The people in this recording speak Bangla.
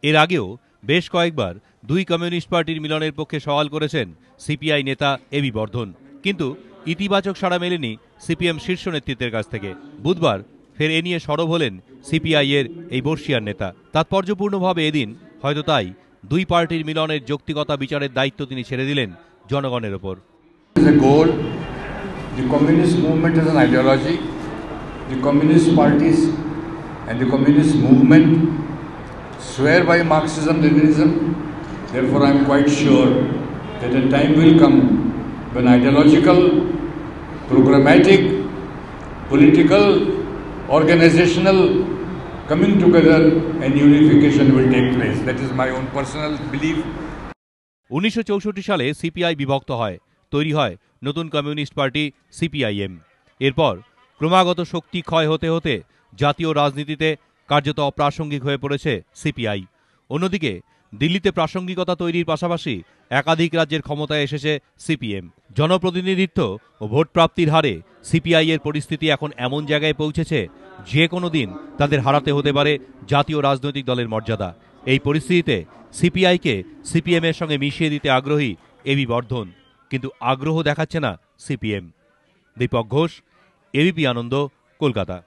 এর আগেও বেশ কয়েকবার দুই কমিউনিস্ট পার্টির মিলনের পক্ষে সওয়াল করেছেন সিপিআই নেতা এবি বর্ধন, কিন্তু ইতিবাচক সাড়া মেলেনি সিপিএম শীর্ষ নেতৃত্বের কাছ থেকে। বুধবার ফের এ নিয়ে সরব হলেন সিপিআই এর এই বর্ষিয়ান নেতা। তাৎপর্যপূর্ণভাবে এদিন হয়তো তাই দুই পার্টির মিলনের যৌক্তিকতা বিচারের দায়িত্ব তিনি ছেড়ে দিলেন জনগণের ওপর। The communist movement is an ideology. The communist parties and the communist movement swear by Marxism-Leninism. Therefore, I am quite sure that a time will come when ideological, programmatic, political, organizational coming together and unification will take place. That is my own personal belief. 1964 সালে সিপিআই বিভক্ত হয়, তৈরি হয় নতুন কমিউনিস্ট পার্টি সিপিআইএম। এরপর ক্রমাগত শক্তি ক্ষয় হতে হতে জাতীয় রাজনীতিতে কার্যত অপ্রাসঙ্গিক হয়ে পড়েছে সিপিআই। অন্যদিকে দিল্লিতে প্রাসঙ্গিকতা তৈরির পাশাপাশি একাধিক রাজ্যের ক্ষমতায় এসেছে সিপিএম। জনপ্রতিনিধিত্ব ও ভোট প্রাপ্তির হারে সিপিআই এর পরিস্থিতি এখন এমন জায়গায় পৌঁছেছে যে কোনো দিন তাদের হারাতে হতে পারে জাতীয় রাজনৈতিক দলের মর্যাদা। এই পরিস্থিতিতে সিপিআইকে সিপিএম এর সঙ্গে মিশিয়ে দিতে আগ্রহী এবি বর্ধন, কিন্তু আগ্রহ দেখাচ্ছে না সিপিএম। দীপক ঘোষ, এবিপি আনন্দ, কলকাতা।